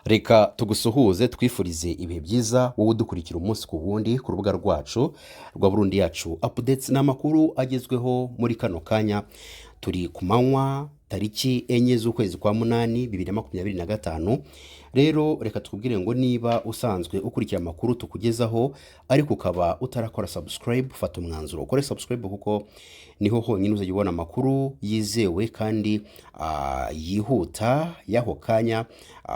Reka tugusuhuze twifurize ibihe byiza wowe udukurikira umunsi ku wundi ku rubuga rwacu rwa Burundi yacu updates n'amakuru agezweho muri kano kanya. Turi ku manywa tariki enye z'ukwezi kwa munani 2025. Rero reka tukubwire ngo niba usanzwe ukurikira amakuru tukugezaho ariko ukaba utarakora subscribe, fata umwanzuro ukore subscribe kuko niho honyine uzajya ubona amakuru yizewe kandi yihuta y'aho kanya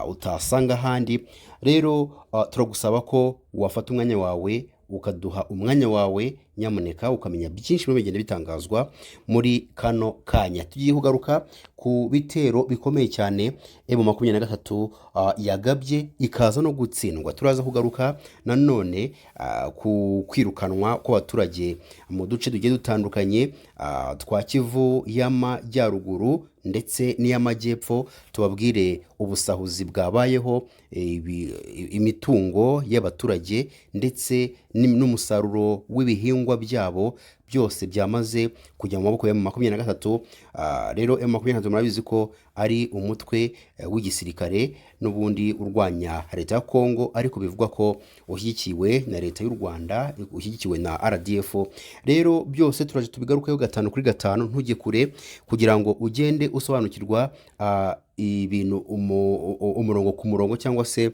utasanga ahandi. Rero turagusaba ko wafata umwanya wawe ukaduha umwanya wawe, nyamuneka ukamenya byinshi mu bigenda bitangazwa muri kano kanya. Tugiye kugaruka ku bitero bikomeye cyane M23 yagabye ikaza no gutsindwa. Turaza kugaruka nanone ku kwirukanwa kw'abaturage mu duce tugiye dutandukanye twa Kivu y'Amajyaruguru ndetse n'iy'Amajyepfo. Tubabwire ubusahuzi bwabayeho, imitungo y'abaturage ndetse n'umusaruro w'ibihingwa byabo byose byamaze kujya mu maboko ya M23. Rero M23 murabizi ko ari umutwe w'igisirikare n'ubundi urwanya leta ya Kongo, ariko bivugwa ko ushyigikiwe na leta y'u Rwanda, ushyigikiwe na RDF. Rero byose turaje tubigarukeho gatanu kuri gatanu, ntujye kure kugira ngo ugende usobanukirwa ibintu umurongo ku murongo cyangwa se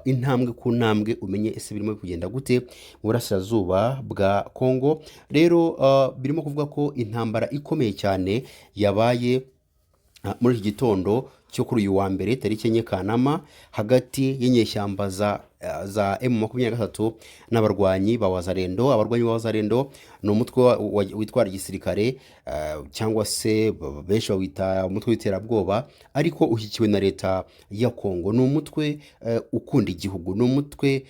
intambwe ku ntambwe, umenye ese birimo kugenda gute mu burasirazuba bwa Kongo. Rero birimo kuvuga ko intambara ikomeye cyane yabaye muri iki gitondo cyo kuri uyu wa mbere tariki enye Kanama hagati y'inyeshyamba za M23 n'abarwanyi ba Wazalendo. Abarwanyi ba Wazalendo ni umutwe witwara igisirikare cyangwa se benshi bawita umutwe w'iterabwoba, ariko ushyigikiwe na leta ya Kongo. Ni umutwe ukunda igihugu, ni umutwe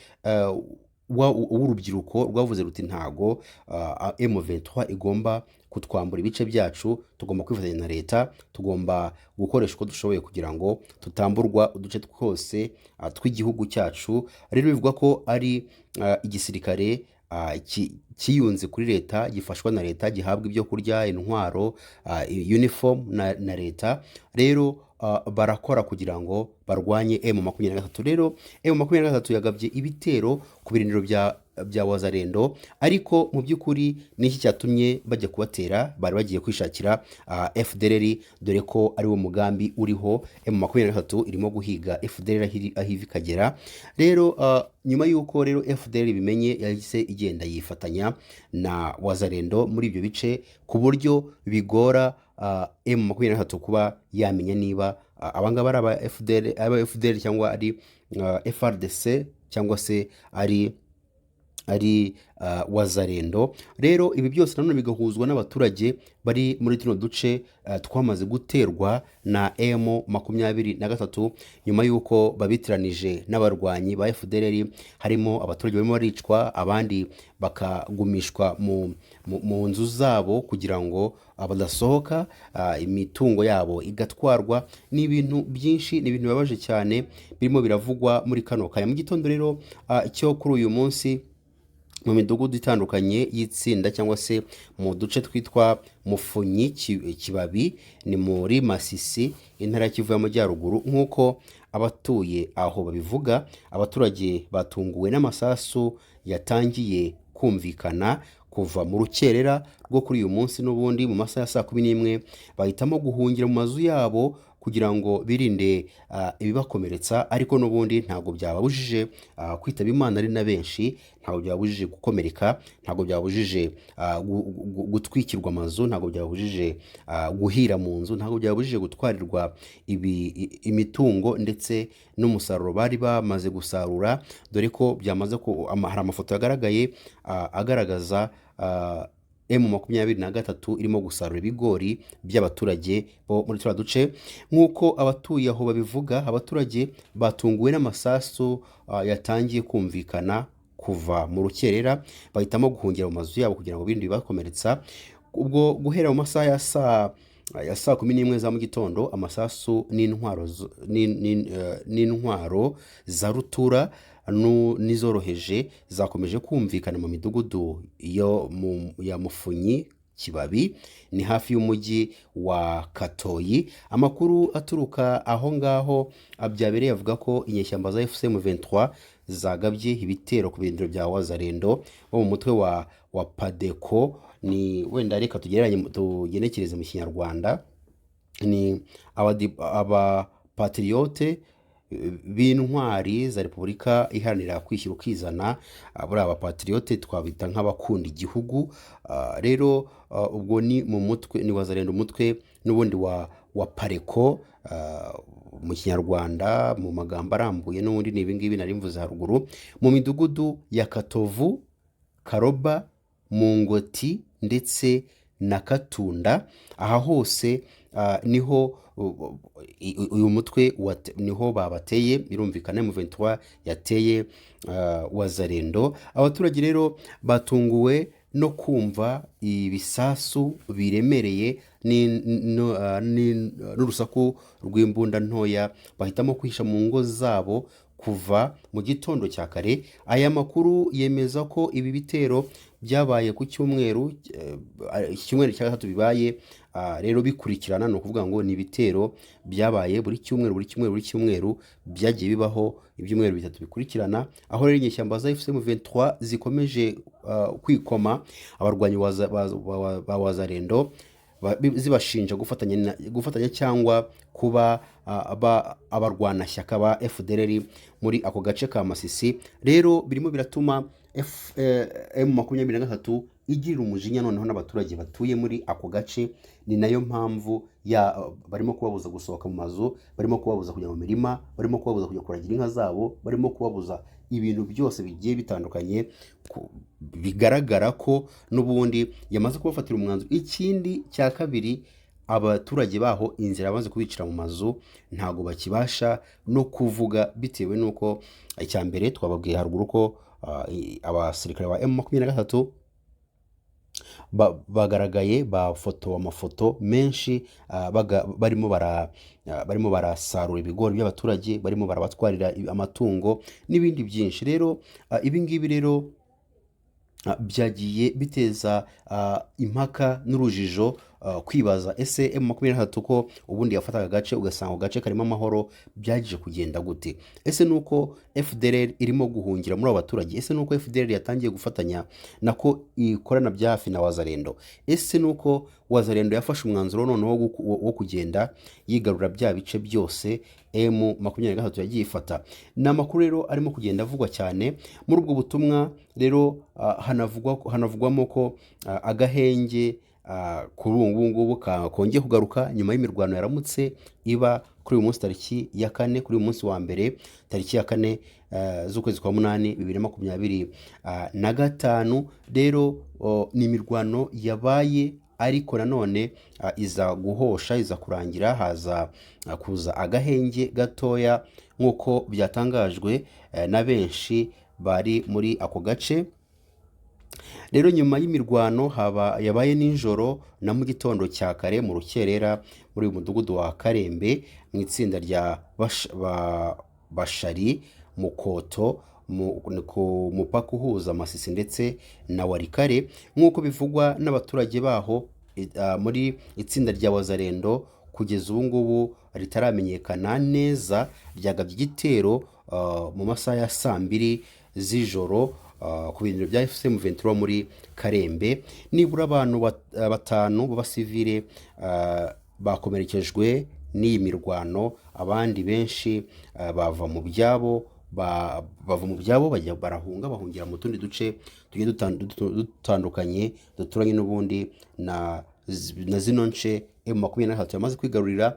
w'urubyiruko rwavuze ruti ntago M23 igomba kutwambura ibice byacu, tugomba kwifatanya na leta, tugomba gukoresha uko dushoboye kugira ngo tutamburwa uduce twose tw'igihugu cyacu. Rero bivuga ko ari igisirikare kiyunze kuri leta, gifashwa na leta, gihabwa ibyo kurya, intwaro, uniform na leta. Rero barakora kugira ngo barwanye M23. Rero M23 yagabye ibitero ku birindiro bya Wazalendo, ariko mu by'ukuri niki cyatumye bajya kubatera? Bari bagiye kwishakira FDLR, dore ko ari wo mugambi uriho. M23 irimo guhiga FDLR aho iva ikagera. Rero nyuma y'uko rero FDLR bimenye, yahise igenda yifatanya na Wazalendo muri ibyo bice ku buryo bigora M23 kuba yamenya niba abangaba ari aba FDLR cyangwa ari FRDC cyangwa se ari Wazalendo. Rero ibi byose nanone bigahuzwa n'abaturage bari muri tuno duce twamaze guterwa na M23 nyuma y'uko babitiranije n'abarwanyi ba FDLR. Harimo abaturage barimo baricwa, abandi bakagumishwa mu nzu zabo kugira ngo badasohoka, imitungo yabo igatwarwa. Ni ibintu byinshi, ni ibintu bibabaje cyane birimo biravugwa muri kano kanya. Mu gitondo rero cyo kuri uyu munsi mu midugudu itandukanye y'itsinda cyangwa se mu duce twitwa Mufunyi, Kibabi, ni muri Masisi, intara ya Kivu y'Amajyaruguru. Nk'uko abatuye aho babivuga, abaturage batunguwe n'amasasu yatangiye kumvikana kuva mu rukerera rwo kuri uyu munsi. N'ubundi mu masaha ya saa 11 bahitamo guhungira mu mazu yabo kugira ngo birinde ibibakomeretsa, ariko n'ubundi ntabwo byababujije kwitaba Imana ari na benshi, ntabwo byabujije gukomereka, ntabwo byabujije gutwikirwa amazu, ntabwo byabujije guhira mu nzu, ntabwo byabujije gutwarirwa imitungo ndetse n'umusaruro bari bamaze gusarura, dore ko byamaze ko hari amafoto yagaragaye agaragaza M23 irimo gusarura ibigori by'abaturage bo muri twa duce. Nk'uko abatuye aho babivuga, abaturage batunguwe n'amasasu yatangiye kumvikana kuva mu rukerera, bahitamo guhungira mu mazu yabo kugira ngo birinde bibakomeretsa. Ubwo guhera mu masaha ya saa 11 za mu gitondo, amasasu n'intwaro za rutura n'izoroheje zakomeje kumvikana mu midugudu ya Mufunyi, Kibabi, ni hafi y'umujyi wa Katoyi. Amakuru aturuka aho ngaho byabereye avuga ko inyeshyamba za FCM 23 zagabye ibitero ku birindiro bya Wazalendo bo mu mutwe wa Padeko. Ni wenda reka tugenekereze mu Kinyarwanda, ni abapatriyote b'intwari za Repubulika Iharanira Kwishyira Ukizana. Buri abapatriyote twabita nk'abakunda igihugu. Rero ubwo ni mu mutwe, ni Wazalendo umutwe n'ubundi wa Pareko mu Kinyarwanda, mu magambo arambuye n'ubundi ni ibingibi nari mvuze haruguru, mu midugudu ya Katovu, Karoba, Mungoti ndetse na Katunda. Aha hose niho uyu mutwe niho babateye. Birumvikana M23 yateye Wazalendo. Abaturage rero batunguwe no kumva ibisasu biremereye n'urusaku rw'imbunda ntoya, bahitamo kwihisha mu ngo zabo kuva mu gitondo cya kare. Aya makuru yemeza ko ibi bitero byabaye ku cyumweru cya gatatu bibaye rero bikurikirana. Ni ukuvuga ngo ni ibitero byabaye buri cyumweru byagiye bibaho ibyumweru bitatu bikurikirana, aho rero inyeshyamba za FCM 23 zikomeje kwikoma abarwanyi ba Wazalendo, zibashinja gufatanya cyangwa kuba abarwanashyaka ba FDLR muri ako gace ka Masisi. Rero birimo biratuma M23 igirira umujinya noneho n'abaturage batuye muri ako gace. Ni nayo mpamvu barimo kubabuza gusohoka mu mazu, barimo kubabuza kujya mu mirima, barimo kubabuza kujya kuragira inka zabo, barimo kubabuza ibintu byose bigiye bitandukanye. Bigaragara ko n'ubundi yamaze kubafatira umwanzuro. Ikindi cya kabiri, abaturage baho inzira bamaze kubicira mu mazu, ntago bakibasha no kuvuga, bitewe n'uko icya mbere twababwiye haruguru ko abasirikare ba M23 bagaragaye bafotowe amafoto menshi barimo barasarura ibigori by'abaturage, barimo barabatwarira amatungo n'ibindi byinshi. Rero ibi ngibi rero byagiye biteza impaka n'urujijo, kwibaza ese M23 ko ubundi yafataga agace ugasanga gace karimo amahoro, byagije kugenda gute? Ese nuko FDLR irimo guhungira muri abo baturage? Ese nuko FDLR yatangiye gufatanya nako ikorana bya hafi na Wazalendo? Ese nuko Wazalendo yafashe umwanzuro noneho wo kugenda yigarura bya bice byose M23 yagiye ifata? Ni amakuru rero arimo kugenda avugwa cyane muri ubwo butumwa. Rero hanavugwamo ko agahenge kuri ubu ngubu kongeye kugaruka nyuma y'imirwano yaramutse iba kuri uyu munsi tariki ya 4, kuri uyu munsi wa mbere tariki ya 4 z'ukwezi kwa 8 2025. Rero ni imirwano yabaye, ariko nanone iza guhosha, iza kurangira, haza kuza agahenge gatoya nk'uko byatangajwe na benshi bari muri ako gace. Rero nyuma y'imirwano yabaye nijoro na mu gitondo cya kare mu rukerera muri uyu mudugudu wa Karembe mu itsinda rya Bashari Mukoto ku mupaka uhuza Masisi ndetse na Warikare, nk'uko bivugwa n'abaturage baho. Muri itsinda rya Wazalendo kugeza ubu ngubu ritaramenyekana neza, ryagabye igitero mu masaha ya 2 z'ijoro ku birindiro bya FCM 23 muri Karembe. Nibura abantu 5 b'abasivile bakomerekejwe n'iyi mirwano, abandi benshi bava mu byabo bajya bahungira mu tundi duce tugiye dutandukanye duturanye n'ubundi na zino nce M23 yamaze kwigarurira.